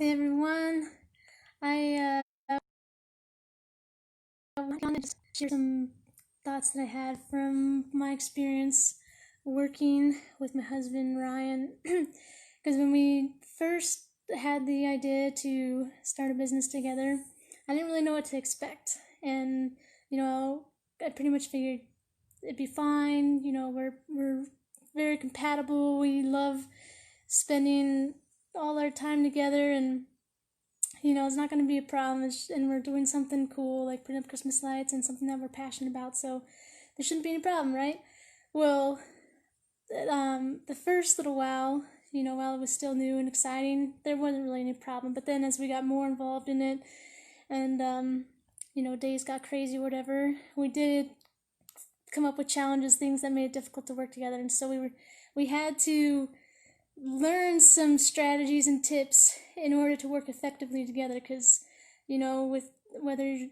Hey everyone, I wanted to share some thoughts that I had from my experience working with my husband Ryan. Because when we first had the idea to start a business together, I didn't really know what to expect, and I pretty much figured it'd be fine. We're very compatible. We love spending all our time together, and it's not going to be a problem. And we're doing something cool, like putting up Christmas lights and something that we're passionate about. So there shouldn't be any problem, right? Well, the first little while, while it was still new and exciting, there wasn't really any problem. But then as we got more involved in it, and days got crazy, or whatever, we did come up with challenges, things that made it difficult to work together. And so we had to learn some strategies and tips in order to work effectively together, because with whether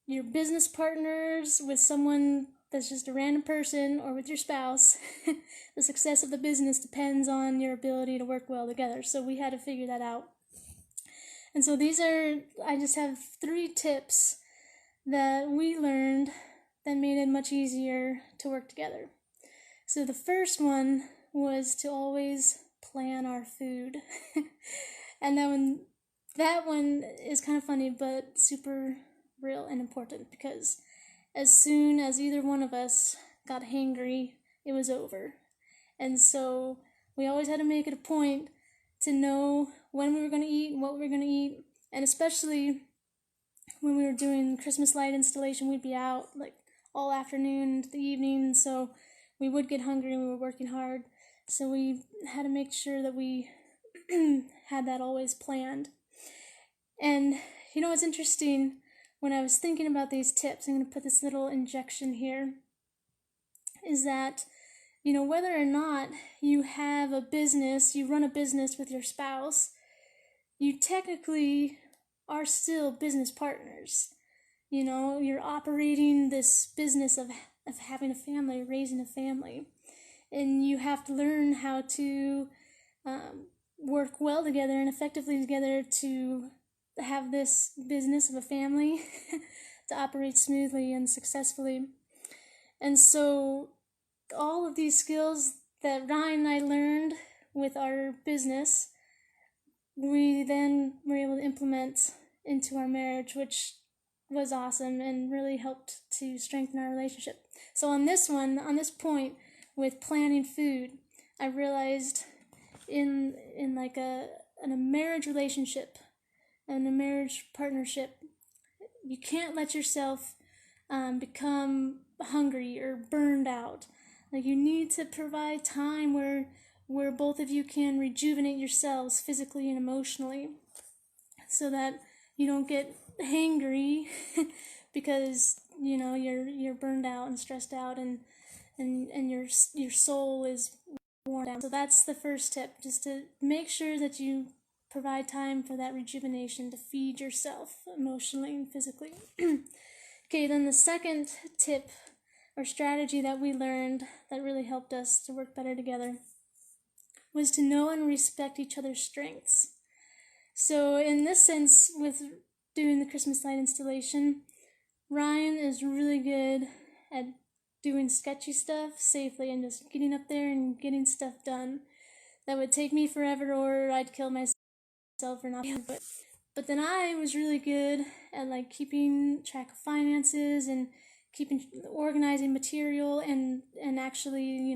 you're business partners with someone that's just a random person or with your spouse, the success of the business depends on your ability to work well together. So we had to figure that out. And so I just have 3 tips that we learned that made it much easier to work together. So the first one was to always plan our food. And that one is kind of funny, but super real and important, because as soon as either one of us got hangry, it was over. And so we always had to make it a point to know when we were going to eat, what we were going to eat, and especially when we were doing Christmas light installation, we'd be out like all afternoon into the evening, so we would get hungry and we were working hard. So we had to make sure that we had that always planned. And it's interesting, when I was thinking about these tips, I'm going to put this little injection here, is that whether or not you have a business, you run a business with your spouse, you technically are still business partners. You're operating this business of having a family, raising a family, and you have to learn how to work well together and effectively together to have this business of a family to operate smoothly and successfully. And so all of these skills that Ryan and I learned with our business, we then were able to implement into our marriage, which was awesome and really helped to strengthen our relationship. So on this point with planning food, I realized in a marriage relationship and a marriage partnership, you can't let yourself become hungry or burned out. Like, you need to provide time where both of you can rejuvenate yourselves physically and emotionally, so that you don't get hangry because you're burned out and stressed out, and your soul is worn down. So that's the first tip, just to make sure that you provide time for that rejuvenation, to feed yourself emotionally and physically. Okay, then the second tip or strategy that we learned that really helped us to work better together was to know and respect each other's strengths. So in this sense, with doing the Christmas light installation, Ryan is really good at doing sketchy stuff safely and just getting up there and getting stuff done that would take me forever, or I'd kill myself for not doing it. But then I was really good at keeping track of finances and organizing material, and actually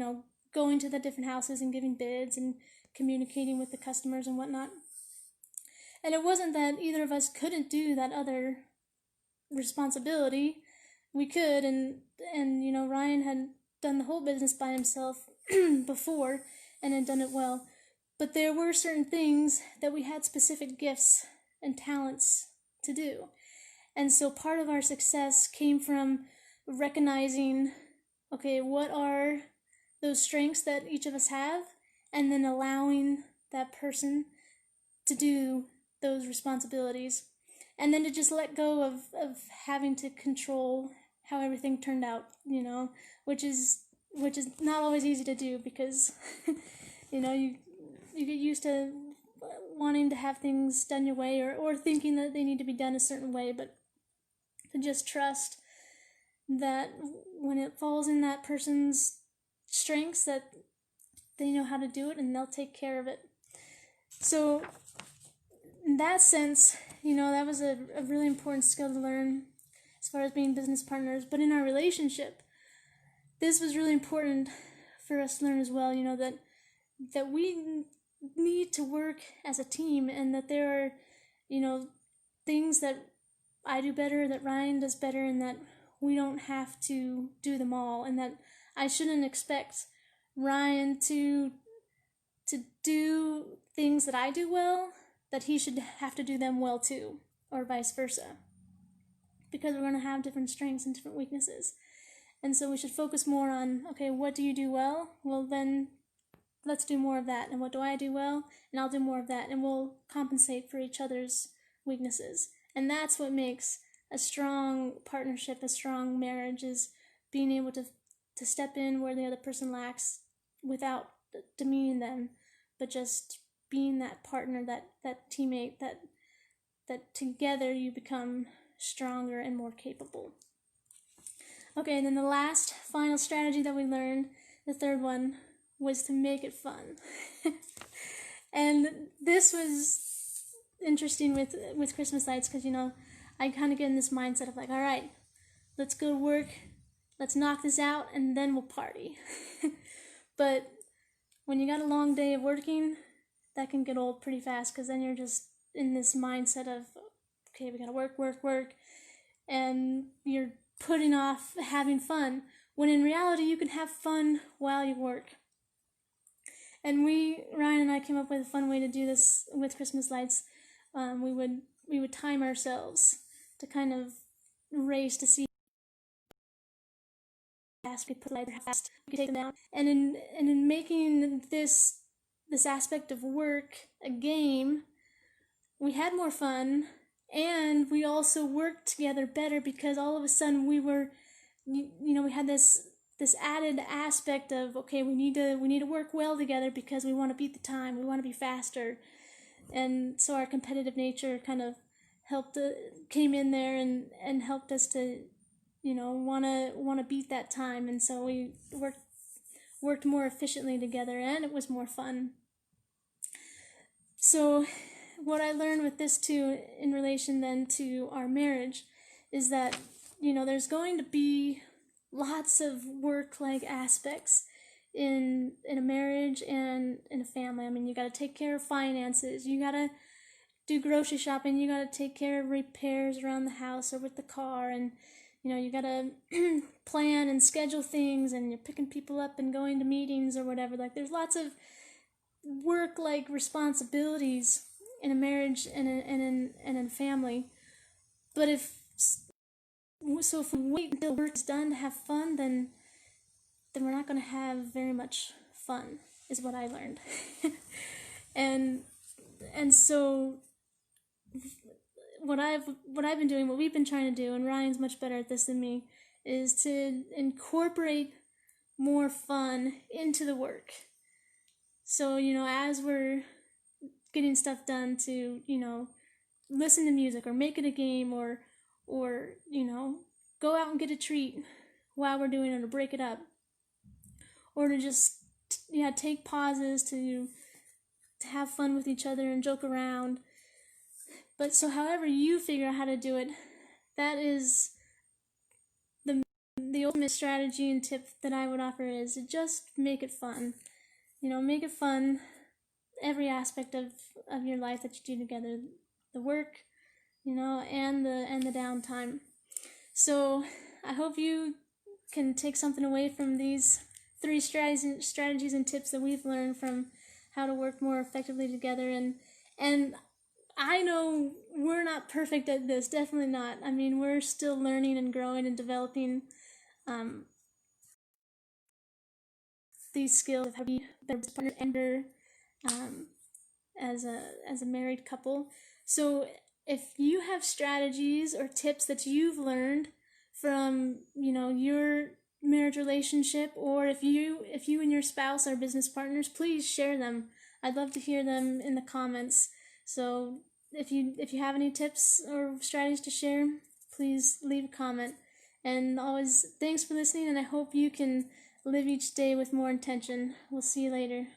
going to the different houses and giving bids and communicating with the customers and whatnot. And it wasn't that either of us couldn't do that other responsibility. We could, and Ryan had done the whole business by himself before and had done it well. But there were certain things that we had specific gifts and talents to do. And so part of our success came from recognizing, okay, what are those strengths that each of us have, and then allowing that person to do those responsibilities, and then to just let go of having to control how everything turned out, which is not always easy to do, because you get used to wanting to have things done your way, or thinking that they need to be done a certain way, but to just trust that when it falls in that person's strengths, that they know how to do it and they'll take care of it. So in that sense, that was a really important skill to learn as far as being business partners. But in our relationship, this was really important for us to learn as well, that we need to work as a team, and that there are, things that I do better, that Ryan does better, and that we don't have to do them all, and that I shouldn't expect Ryan to do things that I do well, that he should have to do them well too, or vice versa. Because we're going to have different strengths and different weaknesses. And so we should focus more on, okay, what do you do well? Well, then let's do more of that. And what do I do well? And I'll do more of that. And we'll compensate for each other's weaknesses. And that's what makes a strong partnership, a strong marriage, is being able to step in where the other person lacks without demeaning them, but just being that partner, that teammate, that together you become stronger and more capable. Okay, and then the last final strategy that we learned, the third one, was to make it fun. And this was interesting with Christmas lights, because I kind of get in this mindset of like, all right, let's go to work, let's knock this out, and then we'll party. But when you got a long day of working, that can get old pretty fast, because then you're just in this mindset of, okay, we gotta work, and you're putting off having fun, when in reality you can have fun while you work. And Ryan and I came up with a fun way to do this with Christmas lights. We would time ourselves to kind of race to see fast we put lights fast, we could take them down. And in making this aspect of work a game, we had more fun, and we also worked together better, because all of a sudden we had this added aspect of, okay, we need to work well together because we want to beat the time, we want to be faster. And so our competitive nature kind of came in there and helped us to want to beat that time. And so we worked more efficiently together, and it was more fun. So what I learned with this too, in relation then to our marriage, is that there's going to be lots of work-like aspects in a marriage and in a family. I mean, you got to take care of finances, you got to do grocery shopping, you got to take care of repairs around the house or with the car, and you got to plan and schedule things, and you're picking people up and going to meetings or whatever. Like, there's lots of work-like responsibilities in a marriage and in a family. But if we wait until work is done to have fun, then we're not going to have very much fun, is what I learned. and so what I've been doing, what we've been trying to do, and Ryan's much better at this than me, is to incorporate more fun into the work. So, as we're getting stuff done, to, listen to music or make it a game, or go out and get a treat while we're doing it, or break it up. Or to just, take pauses to have fun with each other and joke around. But so however you figure out how to do it, that is the ultimate strategy and tip that I would offer, is to just make it fun. Make it fun, every aspect of your life that you do together, the work, and the downtime. So I hope you can take something away from these 3 strategies and tips that we've learned from how to work more effectively together. And I know we're not perfect at this, definitely not. I mean, we're still learning and growing and developing these skills of how to be better partners and as a married couple. So if you have strategies or tips that you've learned from your marriage relationship, or if you and your spouse are business partners, please share them. I'd love to hear them in the comments, So if you have any tips or strategies to share, please leave a comment. And always, thanks for listening, and I hope you can live each day with more intention. We'll see you later.